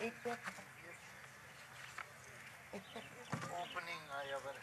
opening I ever had.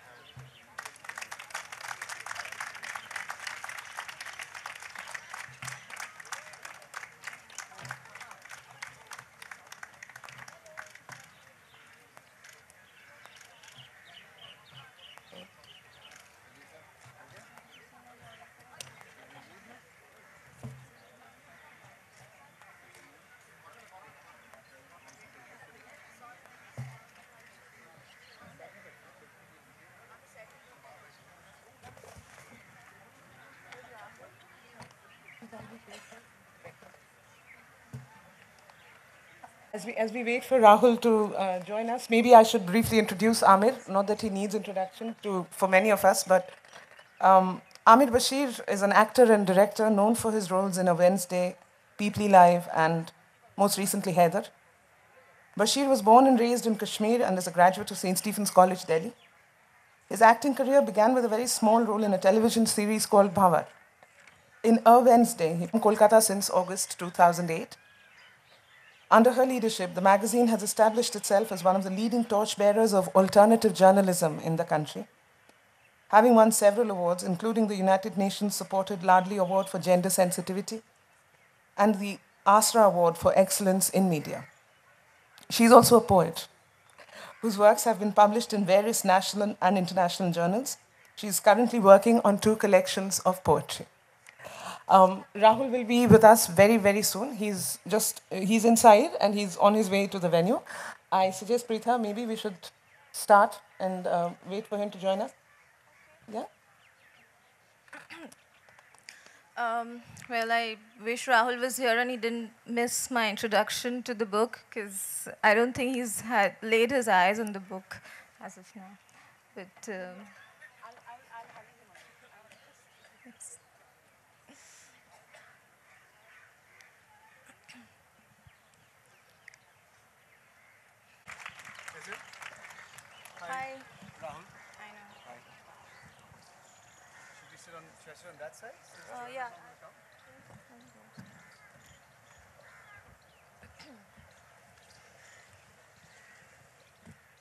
As we wait for Rahul to join us, maybe I should briefly introduce Aamir. Not that he needs introduction for many of us, but Aamir Bashir is an actor and director known for his roles in A Wednesday, People Live, and most recently Heather. Bashir was born and raised in Kashmir and is a graduate of St. Stephen's College, Delhi. His acting career began with a very small role in a television series called Bhavar. In A Wednesday, he's from Kolkata since August 2008. Under her leadership, the magazine has established itself as one of the leading torchbearers of alternative journalism in the country, having won several awards, including the United Nations supported Ladli Award for Gender Sensitivity and the ASRA Award for Excellence in Media. She's also a poet whose works have been published in various national and international journals. She's currently working on 2 collections of poetry. Rahul will be with us very, very soon. He's inside and he's on his way to the venue. I suggest, Pritha, maybe we should start and wait for him to join us. Yeah? Well, I wish Rahul was here and he didn't miss my introduction to the book because I don't think he's had laid his eyes on the book as of now. But Is it? hi. Rahul. I know. Hi. Should we sit on that side? Yeah.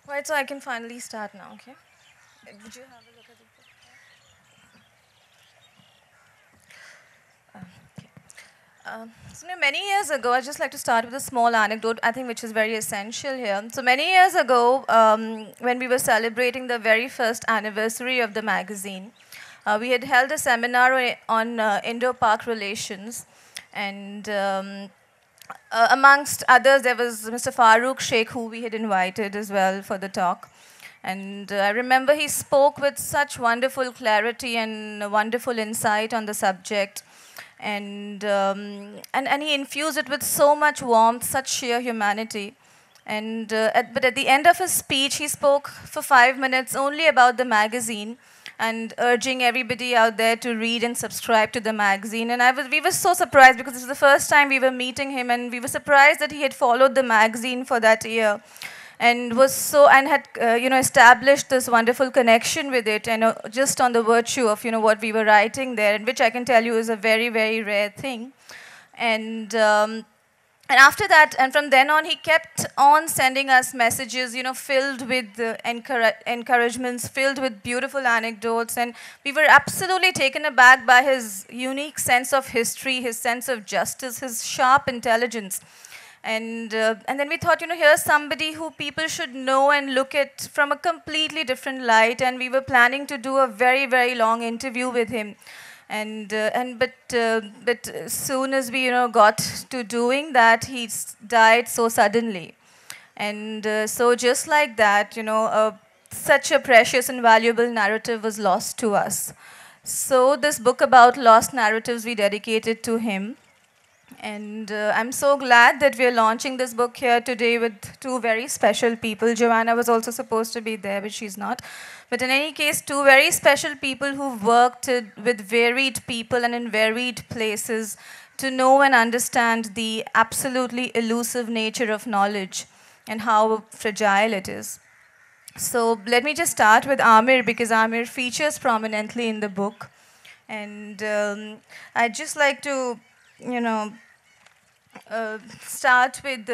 Right, so I can finally start now, okay? Would you have a look at the book? Okay. Many years ago, I'd just like to start with a small anecdote, I think, which is very essential here. So many years ago, when we were celebrating the very first anniversary of the magazine, we had held a seminar on Indo-Pak relations, and amongst others, there was Mr. Farooq Sheikh, who we had invited as well for the talk. And I remember he spoke with such wonderful clarity and wonderful insight on the subject. And he infused it with so much warmth, such sheer humanity. But at the end of his speech, he spoke for 5 minutes only about the magazine and urging everybody out there to read and subscribe to the magazine. And we were so surprised because this was the first time we were meeting him, and we were surprised that he had followed the magazine for that year and had established this wonderful connection with it, and just on the virtue of what we were writing there, and which I can tell you is a very, very rare thing. And after that, and from then on, he kept on sending us messages, filled with encouragements, filled with beautiful anecdotes. And we were absolutely taken aback by his unique sense of history, his sense of justice, his sharp intelligence. And then we thought, here's somebody who people should know and look at from a completely different light. And we were planning to do a very, very long interview with him. But as soon as we got to doing that, he died so suddenly, and so just like that, such a precious and valuable narrative was lost to us. So this book about lost narratives we dedicated to him. And I'm so glad that we're launching this book here today with 2 very special people. Joanna was also supposed to be there, but she's not. But in any case, 2 very special people who've worked with varied people and in varied places to know and understand the absolutely elusive nature of knowledge and how fragile it is. So let me just start with Aamir, because Aamir features prominently in the book. And I'd just like to, start with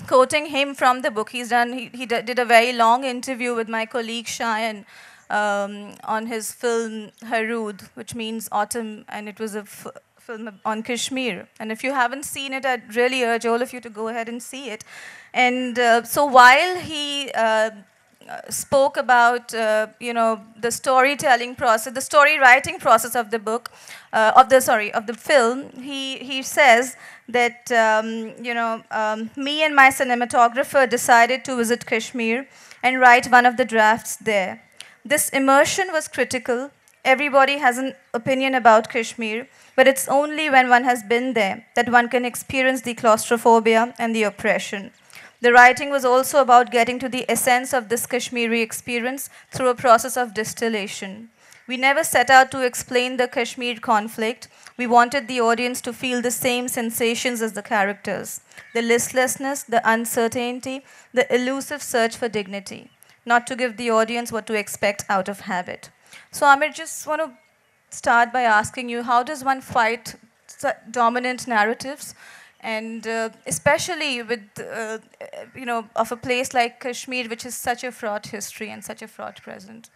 quoting him from the book. Did a very long interview with my colleague Shayan on his film Harud, which means autumn, and it was a film on Kashmir. And if you haven't seen it, I'd really urge all of you to go ahead and see it. And so while he spoke about the storytelling process, the story writing process of the book, of the film, he says that me and my cinematographer decided to visit Kashmir and write one of the drafts there. This immersion was critical. Everybody has an opinion about Kashmir, but it's only when one has been there that one can experience the claustrophobia and the oppression. The writing was also about getting to the essence of this Kashmiri experience through a process of distillation. We never set out to explain the Kashmir conflict. We wanted the audience to feel the same sensations as the characters: the listlessness, the uncertainty, the elusive search for dignity, not to give the audience what to expect out of habit. So Aamir, just want to start by asking you, how does one fight dominant narratives? And especially with, of a place like Kashmir, which is such a fraught history and such a fraught present.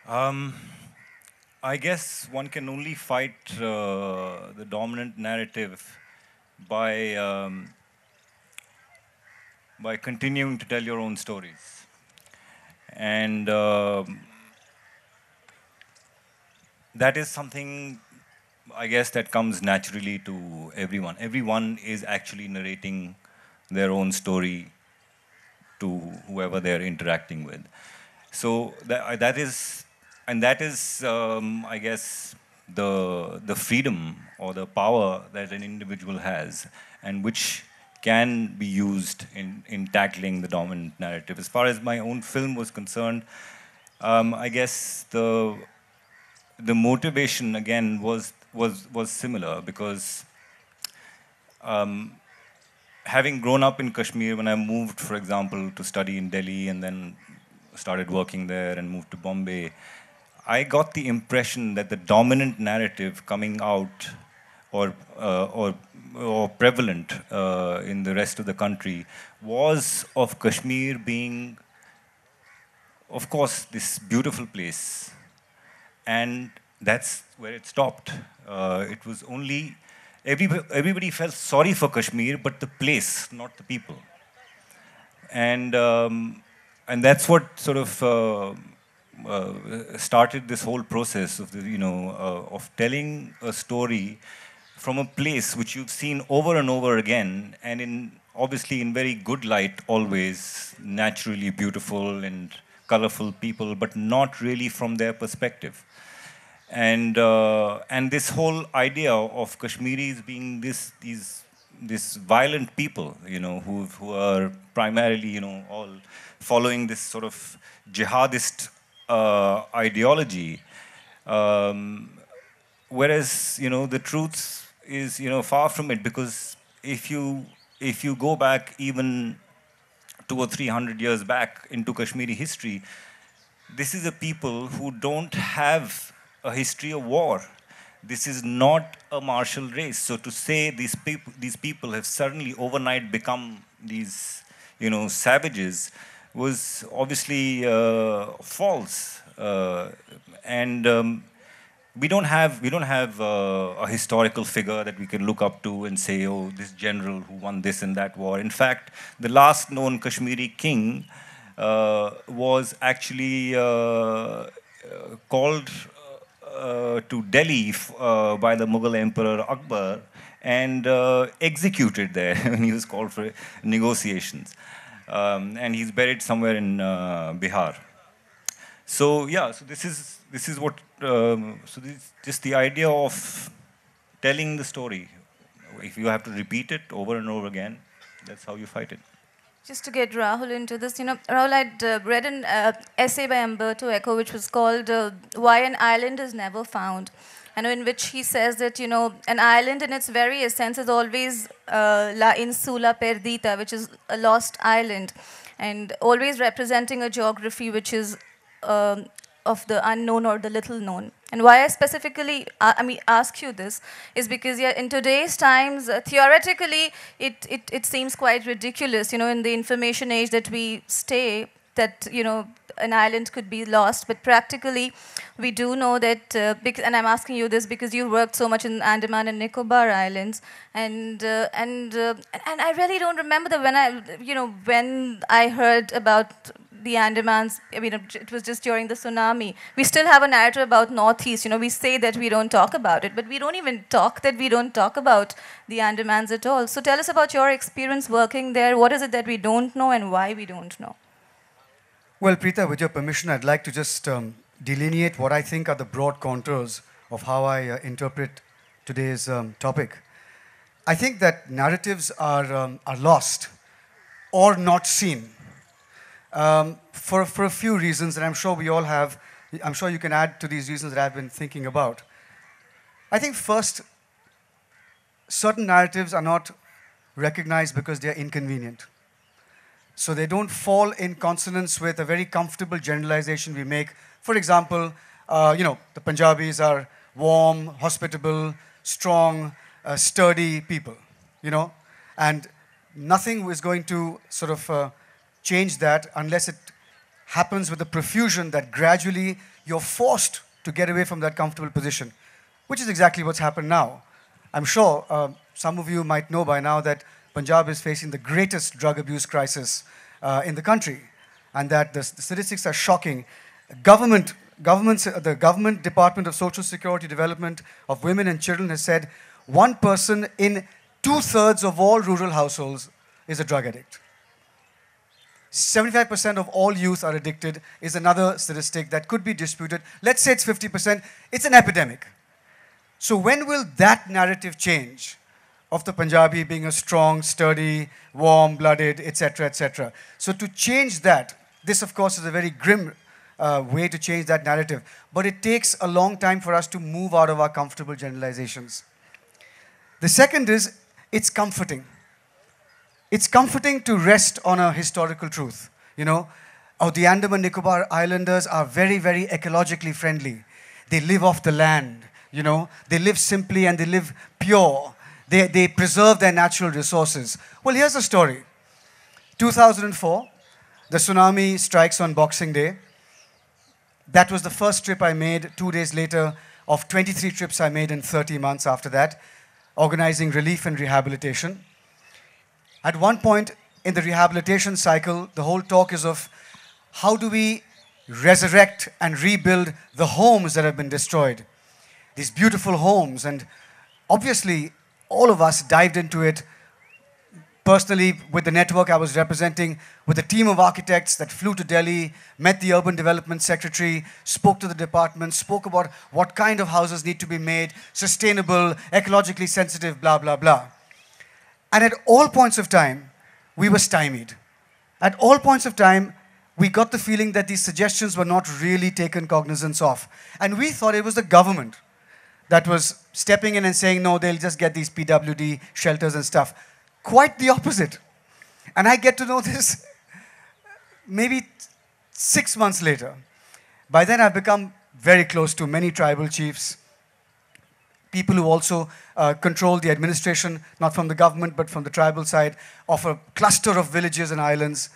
I guess one can only fight the dominant narrative by continuing to tell your own stories. And that is something, I guess, that comes naturally to everyone. Everyone is actually narrating their own story to whoever they're interacting with. So that is, I guess, the freedom or the power that an individual has, and which can be used in tackling the dominant narrative. As far as my own film was concerned, I guess the motivation again was similar, because having grown up in Kashmir, when I moved, for example, to study in Delhi and then started working there and moved to Bombay, I got the impression that the dominant narrative coming out or prevalent in the rest of the country was of Kashmir being, of course, this beautiful place. And that's where it stopped. It was only, everybody felt sorry for Kashmir, but the place, not the people. And that's what sort of started this whole process of of telling a story from a place which you've seen over and over again, and obviously in very good light always, naturally beautiful and colorful people, but not really from their perspective. And this whole idea of Kashmiris being this violent people, who are primarily, all following this sort of jihadist ideology, whereas the truth is far from it, because if you go back even 200 or 300 years back into Kashmiri history, this is a people who don't have a history of war. This is not a martial race. So to say these people have suddenly overnight become these savages was obviously false. And we don't have a historical figure that we can look up to and say, oh, this general who won this and that war. In fact, the last known Kashmiri king was actually called to Delhi by the Mughal Emperor Akbar and executed there when he was called for negotiations. And he's buried somewhere in Bihar. So yeah, so this is what. So this just the idea of telling the story. If you have to repeat it over and over again, that's how you fight it. Just to get Rahul into this, Rahul, I'd read an essay by Umberto Eco, which was called "Why an Island is Never Found," in which he says that an island in its very essence is always la insula perdita, which is a lost island, and always representing a geography which is of the unknown or the little known. And why I specifically, ask you this is because yeah, in today's times, theoretically, it seems quite ridiculous, in the information age that we stay, that, an island could be lost. But practically, we do know that, and I'm asking you this because you worked so much in Andaman and Nicobar Islands, and I really don't remember when I heard about the Andamans. It was just during the tsunami. We still have a narrative about Northeast. We say that we don't talk about it, but we don't even talk about the Andamans at all. So tell us about your experience working there. What is it that we don't know and why we don't know? Well, Pritha, with your permission, I'd like to just delineate what I think are the broad contours of how I interpret today's topic. I think that narratives are lost or not seen for a few reasons, and I'm sure we all have. I'm sure you can add to these reasons that I've been thinking about. I think first, certain narratives are not recognized because they are inconvenient. So they don't fall in consonance with a very comfortable generalization we make. For example, the Punjabis are warm, hospitable, strong, sturdy people, and nothing is going to sort of change that unless it happens with a profusion that gradually you're forced to get away from that comfortable position, which is exactly what's happened now. I'm sure some of you might know by now that Punjab is facing the greatest drug abuse crisis in the country, and that the statistics are shocking. The government Department of Social Security Development of Women and Children has said 1 person in 2/3 of all rural households is a drug addict. 75% of all youth are addicted is another statistic that could be disputed. Let's say it's 50%. It's an epidemic. So when will that narrative change of the Punjabi being a strong, sturdy, warm-blooded, etc., etc.? So to change that, this of course is a very grim way to change that narrative. But it takes a long time for us to move out of our comfortable generalizations. The second is, it's comforting. It's comforting to rest on a historical truth. The Andaman Nicobar Islanders are very, very ecologically friendly. They live off the land. They live simply and they live pure. They preserve their natural resources. Well, here's the story. 2004, the tsunami strikes on Boxing Day. That was the first trip I made. 2 days later, of 23 trips I made in 30 months after that, organizing relief and rehabilitation. At one point in the rehabilitation cycle, the whole talk is of how do we resurrect and rebuild the homes that have been destroyed. These beautiful homes, and obviously all of us dived into it. Personally, with the network I was representing, with a team of architects that flew to Delhi, met the Urban Development Secretary, spoke to the department, spoke about what kind of houses need to be made, sustainable, ecologically sensitive, blah, blah, blah. And at all points of time, we were stymied. At all points of time, we got the feeling that these suggestions were not really taken cognizance of. And we thought it was the government that was stepping in and saying, no, they'll just get these PWD shelters and stuff. Quite the opposite. And I get to know this maybe 6 months later. By then, I've become very close to many tribal chiefs, people who also control the administration, not from the government, but from the tribal side, of a cluster of villages and islands.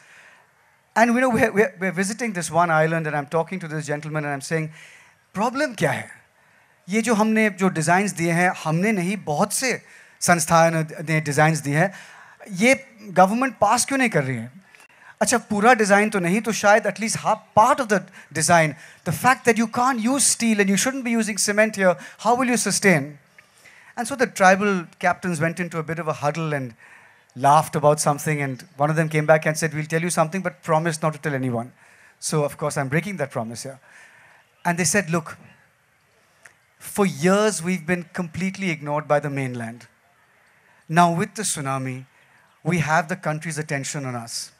And we're visiting this one island, and I'm talking to this gentleman, and I'm saying, problem kya hai? ये जो हमने जो designs दिए हैं, हमने नहीं, बहुत से संस्थाएं ने डिज़ाइंस दिए हैं, ये गवर्नमेंट पास क्यों नहीं कर रही है? अच्छा, पूरा डिज़ाइन तो नहीं, तो शायद at least half part of the design, the fact that you can't use steel and you shouldn't be using cement here, how will you sustain? And so the tribal captains went into a bit of a huddle and laughed about something, and one of them came back and said, we'll tell you something, but promise not to tell anyone. So of course I'm breaking that promise here. And they said, look, for years we've been completely ignored by the mainland. Now with the tsunami, we have the country's attention on us.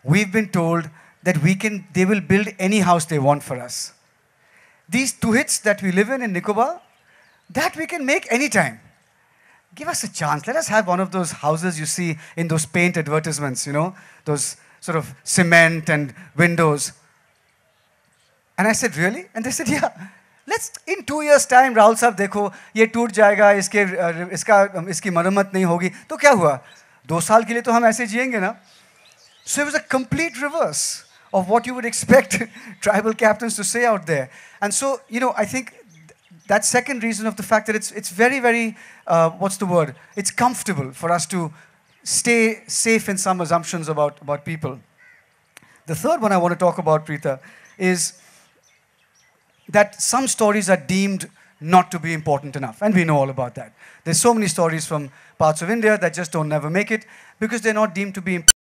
We've been told that they will build any house they want for us. These two hits that we live in Nicobar, that we can make anytime. Give us a chance. Let us have one of those houses you see in those paint advertisements, those sort of cement and windows. And I said, really? And they said, yeah. let's in 2 years time Rahul साहब देखो ये टूट जाएगा इसकी मरम्मत नहीं होगी तो क्या हुआ 2 साल के लिए तो हम ऐसे जिएंगे ना. So it was a complete reverse of what you would expect tribal captains to say out there. And so, you know, I think that second reason of the fact that it's very, very, what's the word? It's comfortable for us to stay safe in some assumptions about people. The third one I want to talk about, Pritha, is that some stories are deemed not to be important enough. And we know all about that. There's so many stories from parts of India that just don't never make it because they're not deemed to be important.